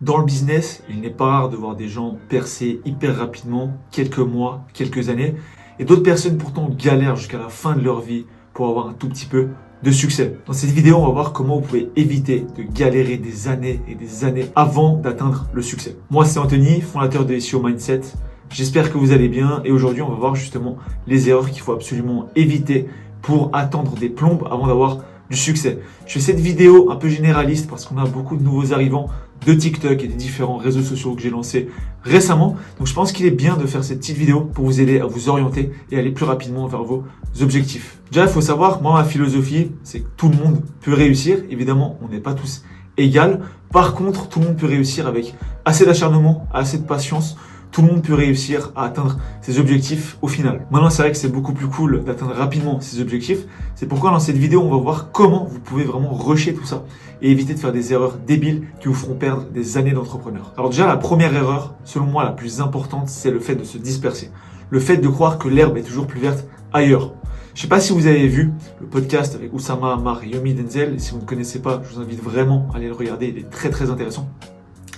Dans le business, il n'est pas rare de voir des gens percer hyper rapidement, quelques mois, quelques années, et d'autres personnes pourtant galèrent jusqu'à la fin de leur vie pour avoir un tout petit peu de succès. Dans cette vidéo, on va voir comment vous pouvez éviter de galérer des années et des années avant d'atteindre le succès. Moi, c'est Anthony, fondateur de SEO Mindset. J'espère que vous allez bien et aujourd'hui, on va voir justement les erreurs qu'il faut absolument éviter pour attendre des plombes avant d'avoir du succès. Je fais cette vidéo un peu généraliste parce qu'on a beaucoup de nouveaux arrivants de TikTok et des différents réseaux sociaux que j'ai lancés récemment. Donc je pense qu'il est bien de faire cette petite vidéo pour vous aider à vous orienter et aller plus rapidement vers vos objectifs. Déjà, il faut savoir, moi, ma philosophie, c'est que tout le monde peut réussir. Évidemment, on n'est pas tous égaux. Par contre, tout le monde peut réussir avec assez d'acharnement, assez de patience. Tout le monde peut réussir à atteindre ses objectifs au final. Maintenant, c'est vrai que c'est beaucoup plus cool d'atteindre rapidement ses objectifs. C'est pourquoi dans cette vidéo, on va voir comment vous pouvez vraiment rusher tout ça et éviter de faire des erreurs débiles qui vous feront perdre des années d'entrepreneur. Alors déjà, la première erreur, selon moi la plus importante, c'est le fait de se disperser. Le fait de croire que l'herbe est toujours plus verte ailleurs. Je ne sais pas si vous avez vu le podcast avec Oussama Ammar et Yomi Denzel. Et si vous ne connaissez pas, je vous invite vraiment à aller le regarder. Il est très très intéressant.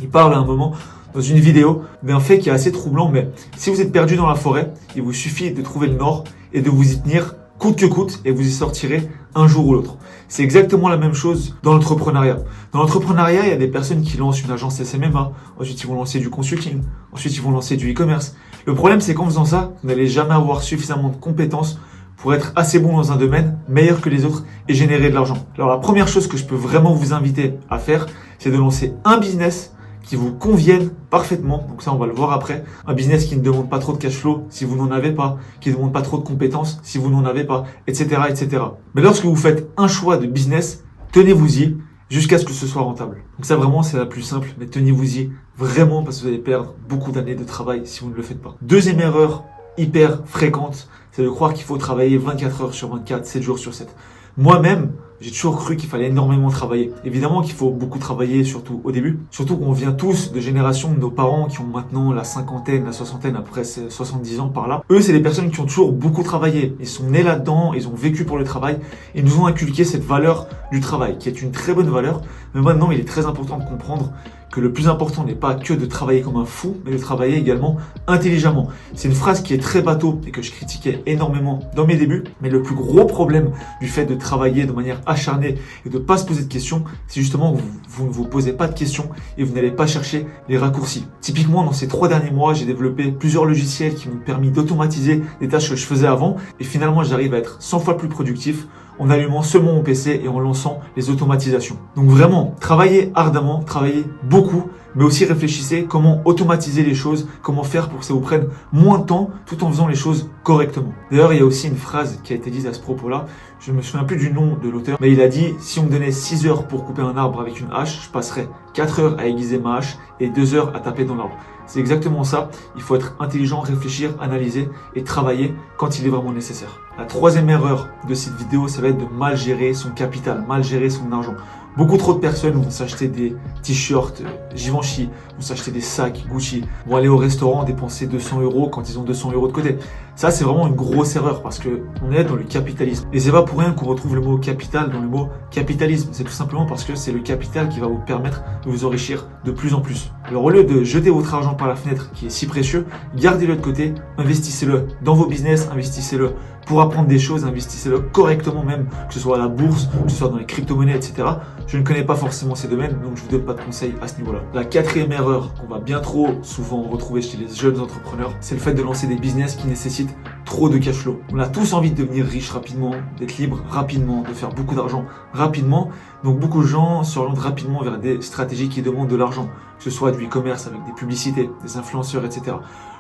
Il parle à un moment dans une vidéo d'un fait qui est assez troublant, mais si vous êtes perdu dans la forêt, il vous suffit de trouver le nord et de vous y tenir coûte que coûte et vous y sortirez un jour ou l'autre. C'est exactement la même chose dans l'entrepreneuriat. Dans l'entrepreneuriat, il y a des personnes qui lancent une agence SMMA, ensuite ils vont lancer du consulting, ensuite ils vont lancer du e-commerce. Le problème, c'est qu'en faisant ça, vous n'allez jamais avoir suffisamment de compétences pour être assez bon dans un domaine, meilleur que les autres et générer de l'argent. Alors la première chose que je peux vraiment vous inviter à faire, c'est de lancer un business qui vous conviennent parfaitement. Donc ça, on va le voir après. Un business qui ne demande pas trop de cash flow si vous n'en avez pas, qui ne demande pas trop de compétences si vous n'en avez pas, etc., etc. Mais lorsque vous faites un choix de business, tenez-vous-y jusqu'à ce que ce soit rentable. Donc ça, vraiment, c'est la plus simple, mais tenez-vous-y vraiment parce que vous allez perdre beaucoup d'années de travail si vous ne le faites pas. Deuxième erreur hyper fréquente, c'est de croire qu'il faut travailler 24 heures sur 24, 7 jours sur 7. Moi-même, j'ai toujours cru qu'il fallait énormément travailler. Évidemment qu'il faut beaucoup travailler, surtout au début. Surtout qu'on vient tous de générations de nos parents qui ont maintenant la cinquantaine, la soixantaine, après 70 ans par là. Eux, c'est des personnes qui ont toujours beaucoup travaillé. Ils sont nés là-dedans, ils ont vécu pour le travail. Ils nous ont inculqué cette valeur du travail, qui est une très bonne valeur. Mais maintenant, il est très important de comprendre que le plus important n'est pas que de travailler comme un fou, mais de travailler également intelligemment. C'est une phrase qui est très bateau et que je critiquais énormément dans mes débuts, mais le plus gros problème du fait de travailler de manière acharnée et de ne pas se poser de questions, c'est justement que vous ne vous posez pas de questions et vous n'allez pas chercher les raccourcis. Typiquement, dans ces 3 derniers mois, j'ai développé plusieurs logiciels qui m'ont permis d'automatiser des tâches que je faisais avant et finalement, j'arrive à être 100 fois plus productif en allumant seulement mon PC et en lançant les automatisations. Donc vraiment, travaillez ardemment, travaillez beaucoup, mais aussi réfléchissez comment automatiser les choses, comment faire pour que ça vous prenne moins de temps tout en faisant les choses correctement. D'ailleurs, il y a aussi une phrase qui a été dite à ce propos-là, je me souviens plus du nom de l'auteur, mais il a dit, si on me donnait 6 heures pour couper un arbre avec une hache, je passerais 4 heures à aiguiser ma hache et 2 heures à taper dans l'arbre. C'est exactement ça, il faut être intelligent, réfléchir, analyser et travailler quand il est vraiment nécessaire. La troisième erreur de cette vidéo, ça va être de mal gérer son capital, mal gérer son argent. Beaucoup trop de personnes vont s'acheter des t-shirts Givenchy, vont s'acheter des sacs Gucci, vont aller au restaurant dépenser 200 € quand ils ont 200 € de côté. Ça, c'est vraiment une grosse erreur parce que on est dans le capitalisme. Et c'est pas pour rien qu'on retrouve le mot capital dans le mot capitalisme. C'est tout simplement parce que c'est le capital qui va vous permettre de vous enrichir de plus en plus. Alors au lieu de jeter votre argent par la fenêtre qui est si précieux, gardez-le de côté, investissez-le dans vos business, investissez-le pour apprendre des choses, investissez-le correctement même, que ce soit à la bourse, que ce soit dans les crypto-monnaies, etc. Je ne connais pas forcément ces domaines, donc je vous donne pas de conseils à ce niveau-là. La quatrième erreur qu'on va bien trop souvent retrouver chez les jeunes entrepreneurs, c'est le fait de lancer des business qui nécessitent trop de cash flow. On a tous envie de devenir riche rapidement, d'être libre rapidement, de faire beaucoup d'argent rapidement. Donc beaucoup de gens s'orientent rapidement vers des stratégies qui demandent de l'argent, que ce soit du e-commerce avec des publicités, des influenceurs, etc.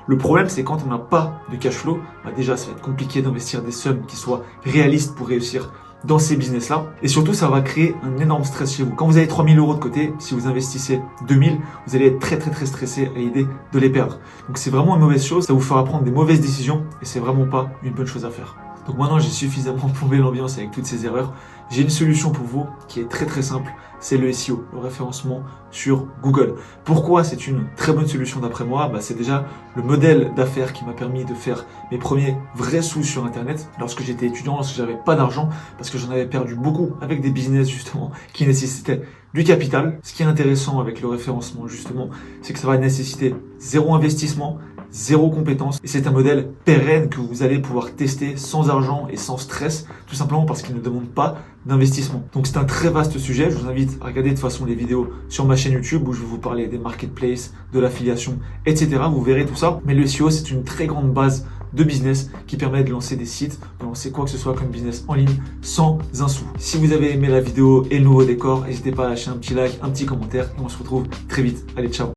Le problème, c'est quand on n'a pas de cash flow, déjà ça va être compliqué d'investir des sommes qui soient réalistes pour réussir dans ces business-là. Et surtout, ça va créer un énorme stress chez vous. Quand vous avez 3 000 € de côté, si vous investissez 2 000, vous allez être très très très stressé à l'idée de les perdre. Donc c'est vraiment une mauvaise chose, ça vous fera prendre des mauvaises décisions et c'est vraiment pas une bonne chose à faire. Donc maintenant, j'ai suffisamment plombé l'ambiance avec toutes ces erreurs. J'ai une solution pour vous qui est très très simple, c'est le SEO, le référencement sur Google. Pourquoi c'est une très bonne solution d'après moi? C'est déjà le modèle d'affaires qui m'a permis de faire mes premiers vrais sous sur Internet lorsque j'étais étudiant, lorsque j'avais pas d'argent, parce que j'en avais perdu beaucoup avec des business justement qui nécessitaient du capital. Ce qui est intéressant avec le référencement justement, c'est que ça va nécessiter zéro investissement, zéro compétence, et c'est un modèle pérenne que vous allez pouvoir tester sans argent et sans stress, tout simplement parce qu'il ne demande pas d'investissement. Donc c'est un très vaste sujet, je vous invite à regarder de toute façon les vidéos sur ma chaîne YouTube où je vais vous parler des marketplaces, de l'affiliation, etc. Vous verrez tout ça, mais le SEO c'est une très grande base de business qui permet de lancer des sites, de lancer quoi que ce soit comme business en ligne sans un sou. Si vous avez aimé la vidéo et le nouveau décor, n'hésitez pas à lâcher un petit like, un petit commentaire et on se retrouve très vite. Allez, ciao!